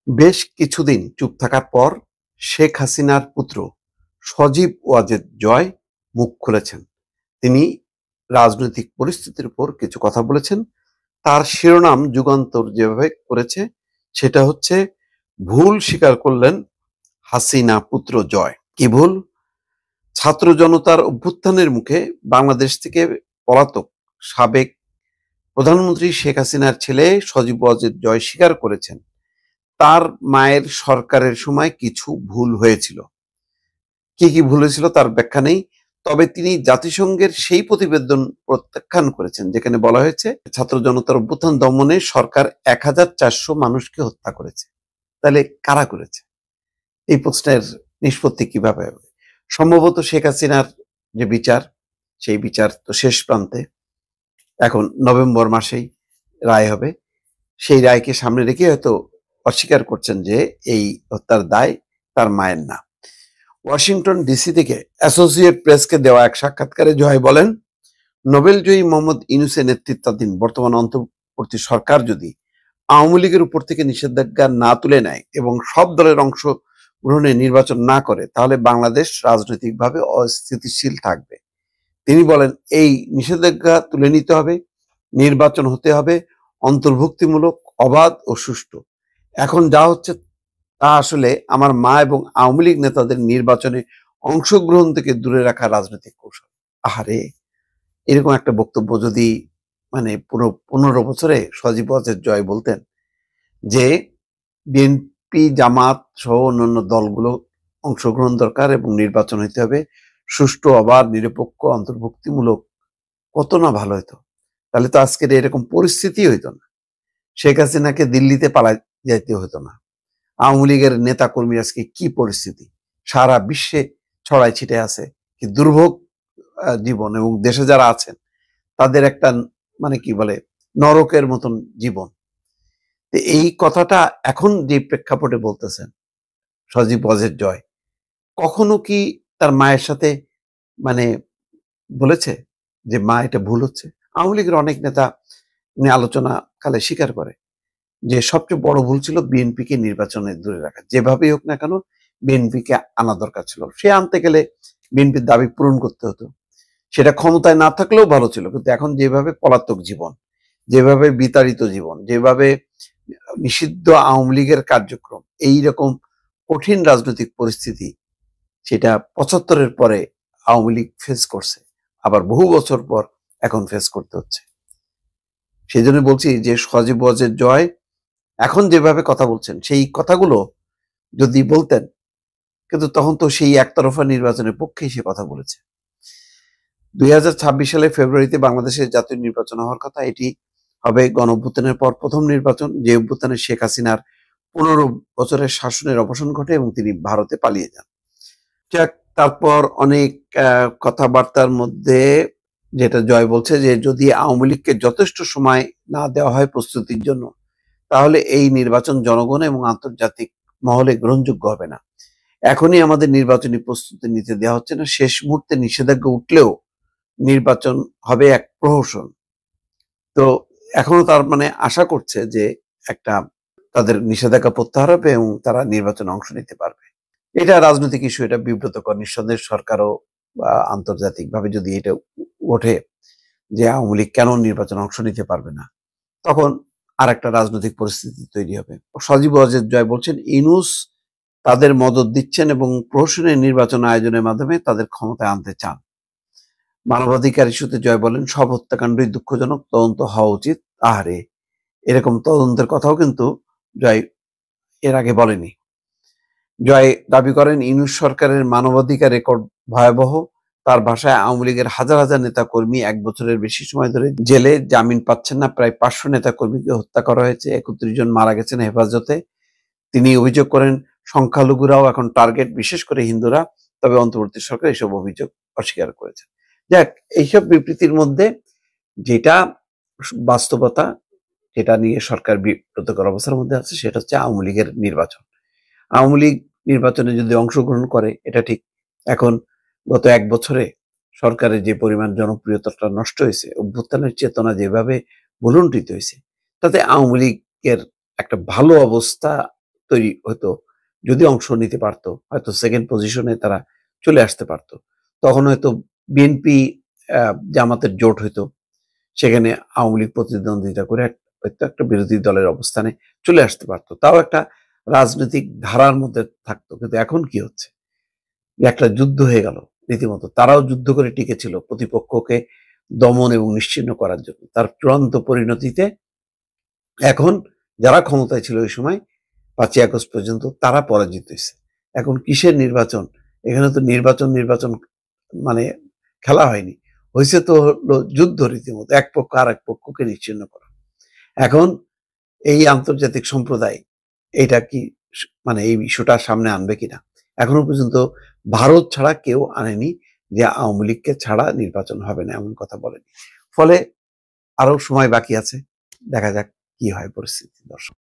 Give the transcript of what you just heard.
বেশ কিছুদিন চুপ থাকার পর শেখ হাসিনার পুত্র সজীব ওয়াজেদ জয় মুখ খুলেছেন। তিনি রাজনৈতিক পরিস্থিতির উপর কিছু কথা বলেছেন। তার শিরোনাম যুগান্তর যেভাবে করেছে সেটা হচ্ছে, ভুল স্বীকার করলেন হাসিনা পুত্র জয়। কি ভুল? ছাত্র জনতার অভ্যুত্থানের মুখে বাংলাদেশ থেকে পলাতক সাবেক প্রধানমন্ত্রী শেখ হাসিনার ছেলে সজীব ওয়াজেদ জয় স্বীকার করেছেন তার মায়ের সরকারের সময় কিছু ভুল হয়েছিল। কি কি ভুল হয়েছিল তার ব্যাখ্যা নেই, তবে তিনি জাতিসংঘের সেই প্রতিবেদন প্রত্যাখ্যান করেছেন যেখানে বলা হয়েছে ছাত্র জনতার অভ্যুত্থান দমনে সরকার 1400 মানুষকে হত্যা করেছে। তাহলে কারা করেছে? এই প্রশ্নের নিষ্পত্তি কিভাবে হবে? সম্ভবত শেখ হাসিনার যে বিচার, সেই বিচার তো শেষ প্রান্তে, এখন নভেম্বর মাসেই রায় হবে। সেই রায়কে সামনে রেখে হয়তো অস্বীকার করছেন যে এই হত্যার দায় তার মায়ের না। ওয়াশিংটন ডিসি থেকে অ্যাসোসিয়েট প্রেসকে দেওয়া এক সাক্ষাৎকারে জয় বলেন, নোবেলজয়ী মোহাম্মদ ইউনূসের নেতৃত্বাধীন বর্তমান অন্তর্বর্তী সরকার যদি আওয়ামী লীগের উপর থেকে নিষেধাজ্ঞা না তুলে নেয় এবং সব দলের অংশ গ্রহণে নির্বাচন না করে, তাহলে বাংলাদেশ রাজনৈতিকভাবে অস্থিতিশীল থাকবে। তিনি বলেন, এই নিষেধাজ্ঞা তুলে নিতে হবে, নির্বাচন হতে হবে অন্তর্ভুক্তিমূলক, অবাধ ও সুষ্ঠু। এখন যা হচ্ছে তা আসলে আমার মা এবং আওয়ামী লীগ নেতাদের নির্বাচনে অংশগ্রহণ থেকে দূরে রাখা রাজনৈতিক কৌশল। আহারে, এরকম একটা বক্তব্য যদি মানে পুরো 15 বছরে সজীব ওয়াজেদ জয় বলতেন যে বিএনপি, জামাত সহ অন্যান্য দলগুলো অংশগ্রহণ দরকার এবং নির্বাচন হইতে হবে সুষ্ঠু, অবাধ, নিরপেক্ষ, অন্তর্ভুক্তিমূলক, কত না ভালো হতো। তাহলে তো আজকের এরকম পরিস্থিতি হইতো না। শেখ হাসিনাকে দিল্লিতে পালা যাইতে হতো না। আওয়ামী লীগের নেতা কর্মী আজকে কি পরিস্থিতি, সারা বিশ্বে ছড়াই ছিটে আছে, কি দুর্ভোগ জীবন, এবং দেশে যারা আছেন তাদের একটা মানে কি বলে নরকের মতন জীবন। এই কথাটা এখন যে প্রেক্ষাপটে বলতেছেন সজীব ওয়াজেদ জয়, কখনো কি তার মায়ের সাথে মানে বলেছে যে মা এটা ভুল হচ্ছে? আওয়ামী লীগের অনেক নেতা নিয়ে আলোচনা কালে স্বীকার করে যে সবচেয়ে বড় ভুল ছিল বিএনপিকে নির্বাচনে দূরে রাখা। যেভাবেই হোক না কেন বিএনপিকে আনা দরকার ছিল। সে আনতে গেলে বিএনপির দাবি পূরণ করতে হতো। সেটা ক্ষমতায় না থাকলেও ভালো ছিল, কিন্তু এখন যেভাবে পলাতক জীবন, যেভাবে বিতাড়িত জীবন, যেভাবে নিষিদ্ধ আওয়ামী লীগের কার্যক্রম, এই রকম কঠিন রাজনৈতিক পরিস্থিতি সেটা 75-এর পরে আওয়ামী লীগ ফেস করছে, আবার বহু বছর পর এখন ফেস করতে হচ্ছে। সেই জন্য বলছি যে সজীব ওয়াজেদ জয় এখন যেভাবে কথা বলছেন সেই কথাগুলো যদি বলতেন, কিন্তু তখন তো সেই একতরফা নির্বাচনের পক্ষেই সে কথা বলেছে। 2026 সালে ফেব্রুয়ারিতে বাংলাদেশের জাতীয় নির্বাচন হওয়ার কথা। এটি হবে গণঅভ্যুত্থানের পর প্রথম নির্বাচন, যে অভ্যুত্থানে শেখ হাসিনার 15 বছরের শাসনের অবসান ঘটে এবং তিনি ভারতে পালিয়ে যান। তারপর অনেক কথাবার্তার মধ্যে যেটা জয় বলছে যে যদি আওয়ামী লীগকে যথেষ্ট সময় না দেওয়া হয় প্রস্তুতির জন্য, তাহলে এই নির্বাচন জনগণ এবং আন্তর্জাতিক মহলে গ্রহণযোগ্য হবে না। এখনই আমাদের নির্বাচনী প্রস্তুতি নিতে দেওয়া হচ্ছে না। শেষ মুহূর্তে নিষেধাজ্ঞা উঠলেও নির্বাচন হবে এক প্রহসন। তো এখনো তার মানে আশা করছে যে একটা তাদের নিষেধাজ্ঞা প্রত্যাহার হবে এবং তারা নির্বাচনে অংশ নিতে পারবে। এটা রাজনৈতিক ইস্যু, এটা বিব্রতকর। নিঃসন্দেহে সরকারও বা আন্তর্জাতিকভাবে যদি এটা ওঠে যে আওয়ামী লীগ কেন নির্বাচনে অংশ নিতে পারবে না, তখন আর একটা রাজনৈতিক পরিস্থিতি তৈরি হবে। সজীব ওয়াজেদ জয় বলছেন ইউনূস তাদের মদত দিচ্ছেন এবং প্রহসনের নির্বাচন আয়োজনের মাধ্যমে তাদের ক্ষমতায় আনতে চান। মানবাধিকার ইস্যুতে জয় বলেন, সব হত্যাকাণ্ডই দুঃখজনক, তদন্ত হওয়া উচিত। আহারে, এরকম তদন্তের কথাও কিন্তু জয় এর আগে বলেনি। জয় দাবি করেন ইউনূস সরকারের মানবাধিকার রেকর্ড ভয়াবহ। তার ভাষায় আওয়ামী লীগের হাজার হাজার নেতা কর্মী 1 বছরের বেশি সময় ধরে জেলে, জামিন পাচ্ছেন না। প্রায় 500 নেতা কর্মীকে হত্যা করা হয়েছে, 31 জন মারা গেছেন হেফাজতে। তিনি অভিযোগ করেন সংখ্যালঘুরাও এখন টার্গেট, বিশেষ করে হিন্দুরা। তবে অন্তর্বর্তী সরকার এসব অভিযোগ অস্বীকার করেছে। যাক, এইসব বিবৃতির মধ্যে যেটা বাস্তবতা, যেটা নিয়ে সরকার বিব্রতকর অবস্থার মধ্যে আছে, সেটা হচ্ছে আওয়ামী লীগের নির্বাচন। আওয়ামী লীগ নির্বাচনে যদি অংশগ্রহণ করে এটা ঠিক, এখন গত 1 বছরে সরকারের যে পরিমাণ জনপ্রিয়তাটা নষ্ট হয়েছে, অভ্যুত্থানের চেতনা যেভাবে ভুলুণ্ঠিত হয়েছে, তাতে আওয়ামী লীগের একটা ভালো অবস্থা তৈরি হতো, যদি অংশ নিতে পারতো, হয়তো সেকেন্ড পজিশনে তারা চলে আসতে পারতো। তখন হয়তো বিএনপি জামাতের জোট হইতো, সেখানে আওয়ামী লীগ প্রতিদ্বন্দ্বিতা করে হয়তো একটা বিরোধী দলের অবস্থানে চলে আসতে পারতো, তাও একটা রাজনৈতিক ধারার মধ্যে থাকতো। কিন্তু এখন কি হচ্ছে, একটা যুদ্ধ হয়ে গেল রীতিমতো। তারাও যুদ্ধ করে টিকেছিল প্রতিপক্ষকে দমন এবং নিশ্চিহ্ন করার জন্য। তার চূড়ান্ত পরিণতিতে এখন যারা ক্ষমতায় ছিল ওই সময় 5ই আগস্ট পর্যন্ত তারা পরাজিত হয়েছে। এখন কিসের নির্বাচন? এখানে তো নির্বাচন মানে খেলা হয়নি, হয়েছে তো হলো যুদ্ধ রীতিমতো, এক পক্ষ আর এক পক্ষকে নিশ্চিহ্ন করা। এখন এই আন্তর্জাতিক সম্প্রদায় এটা কি মানে এই ইস্যুটা সামনে আনবে কিনা? এখনো পর্যন্ত ভারত ছাড়া কেউ আনেনি যে আওয়ামী লীগকে ছাড়া নির্বাচন হবে না, এমন কথা বলেনি। ফলে আরো সময় বাকি আছে, দেখা যাক কি হয় পরিস্থিতি। দর্শক।